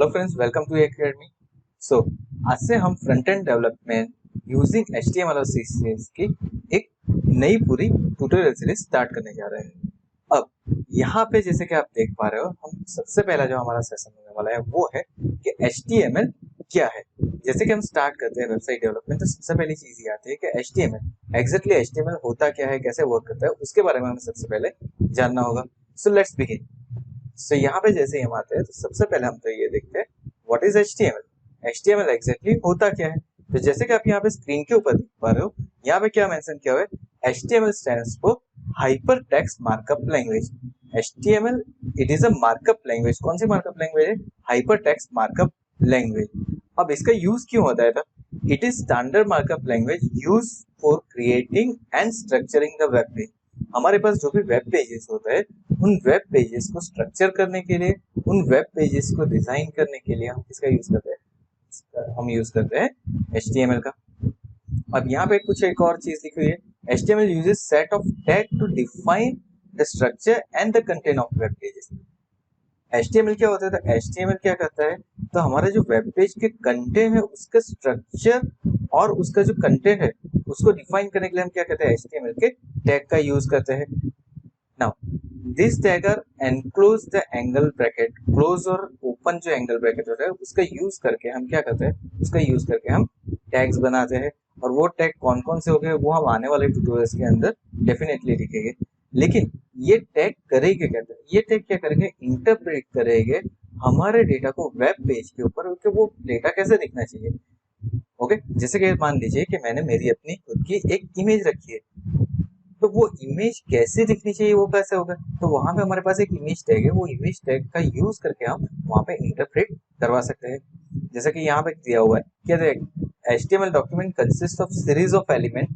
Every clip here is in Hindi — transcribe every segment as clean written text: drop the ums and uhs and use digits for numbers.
Hello friends, welcome to academy. So आज से हम front end development using HTML और सीएसएस की एक नई पूरी ट्यूटोरियल सीरीज स्टार्ट करने जा रहे हैं। अब यहाँ पे जैसे कि आप देख पा रहे हो, हम सबसे पहला जो हमारा सेशन होने वाला है वो है कि एचटीएमएल क्या है। जैसे कि हम स्टार्ट करते हैं वेबसाइट डेवलपमेंट, तो सबसे पहली चीज ये आती है कि एचटीएमएल एग्जैक्टली एचटीएमएल होता क्या है, कैसे वर्क करता है, उसके बारे में हमें सबसे पहले जानना होगा। So let's begin. सो यहाँ पे जैसे हम आते हैं तो सबसे पहले हम तो ये देखते हैं what is HTML. HTML exactly होता क्या है। तो जैसे कि आप यहाँ पे स्क्रीन के ऊपर देख पा रहे हो, यहाँ पे क्या मेंशन किया हुआ है, HTML stands for hyper text markup language. HTML it is a markup language. कौन सी मार्कअप लैंग्वेज है? Hyper text markup language. अब इसका यूज क्यों होता है? It is standard markup language use for creating and structuring the web page. हमारे पास जो भी वेब पेजेस होता है, उन वेब पेजेस को स्ट्रक्चर करने के लिए, उन वेब पेजेस को डिजाइन करने के लिए हम किसका यूज करते हैं? हम यूज करते हैं HTML का। अब यहाँ पे कुछ एक और चीज लिखी हुई है, HTML uses set of tag to define the structure and the content of web pages। HTML क्या होता है? तो HTML क्या करता है, तो हमारा जो वेब पेज के कंटेंट है उसका स्ट्रक्चर और उसका जो कंटेंट है उसको डिफाइन करने के लिए हम क्या करते हैं? HTML के टैग का यूज करते हैं। Now, this tagger enclose the angle bracket, close और open जो angle bracket होता है उसका यूज करके हम क्या करते हैं? उसका यूज करके हम टैग्स बनाते हैं। और वो टैग कौन कौन से हो गए वो हम आने वाले ट्यूटोरियल्स के अंदर डेफिनेटली लिखेंगे। लेकिन ये टैग करेंगे क्या? ये टैग क्या करेंगे? इंटरप्रेट करेंगे हमारे डेटा को वेब पेज के ऊपर कि वो डेटा कैसे दिखना चाहिए। ओके, जैसे कि मान लीजिए कि मैंने मेरी अपनी खुद की एक इमेज रखी है, तो वो इमेज कैसे दिखनी चाहिए, वो कैसे होगा? तो वहां पे हमारे पास एक इमेज टैग है, वो इमेज टैग का यूज करके हम वहां पे इंटरप्रेट करवा सकते हैं। जैसे कि यहाँ पे दिया हुआ है क्या? देख, HTML document consists of series of elements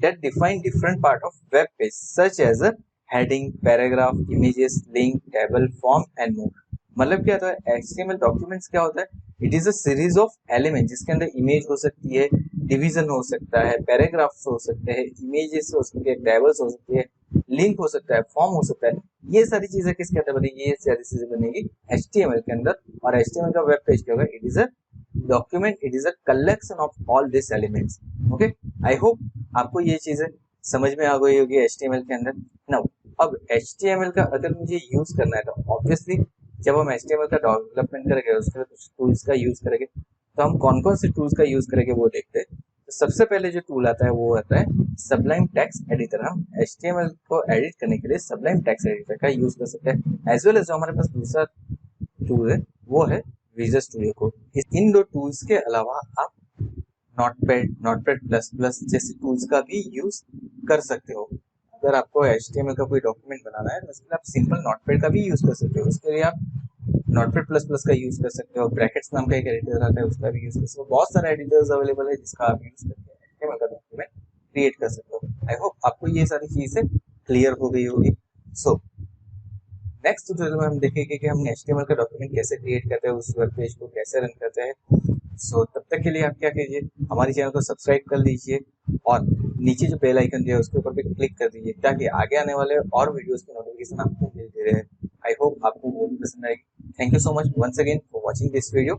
that define different part of web page such as a heading, paragraph, images, link, table, form and more। मतलब क्या होता है? HTML documents क्या होता है? It is a series of element जिसके अंदर इमेज हो सकती है, डिवीजन हो सकता है, पैराग्राफ्स हो सकते हैं, इमेजेस हो सकती है, टेबल्स हो सकती है, लिंक हो सकता है, फॉर्म हो सकता है। ये सारी चीजें किसके अंदर बनेगी? ये सारी चीजें बनेगी HTML के अंदर। और HTML का वेब पेज क्या होगा? It is a document, it is a collection of all this elements. Okay, I hope आपको ये चीजें समझ में आ गई होगी HTML के अंदर। नाउ अब HTML का अगर मुझे यूज करना है तो ऑब्वियसली जब हम HTML का डेवलपमेंट करेंगे उसके लिए कुछ टूल्स का यूज करेंगे। तो हम कौन कौन से टूल्स का यूज करेंगे वो देखते हैं। तो सबसे पहले जो टूल आता है वो आता है सबलाइम टेक्स्ट एडिटर। हम HTML को एडिट करने के लिए सबलाइम टेक्स्ट एडिटर का यूज कर सकते हैं। एज वेल एज जो हमारे पास दूसरा टूल है वो है विजुअल स्टूडियो कोड। इन दो टूल्स के अलावा आप नोटपैड, नोटपैड प्लस प्लस जैसे टूल्स का भी यूज कर सकते हो। अगर आपको HTML का कोई डॉक्यूमेंट बनाना है तो उसके लिए आप सिंपल नोटपैड का भी यूज कर सकते हो। उसके लिए आप नोटपैड प्लस प्लस का यूज कर सकते हो। ब्रैकेट्स नाम का एक एडिटर आता है उसका भी यूज कर सकते हो। बहुत सारे एडिटर्स अवेलेबल है जिसका आप यूज करके HTML का डॉक्यूमेंट क्रिएट कर सकते हो। आई होप आपको ये सारी चीजें क्लियर हो गई होगी। सो नेक्स्ट ट्यूटोरियल में हम देखेंगे कि हम HTML का डॉक्यूमेंट कैसे क्रिएट करते हैं, उस वेब पेज को कैसे रन करते हैं। सो तब तक के लिए आप क्या कीजिए, हमारे चैनल को सब्सक्राइब कर लीजिए और नीचे जो बेल आइकन दिया है उसके ऊपर भी क्लिक कर दीजिए ताकि आगे आने वाले और वीडियोस की नोटिफिकेशन आपको मिलती रहे। आई होप आपको वो भी पसंद आएगी। Thank you so much once again for watching this video.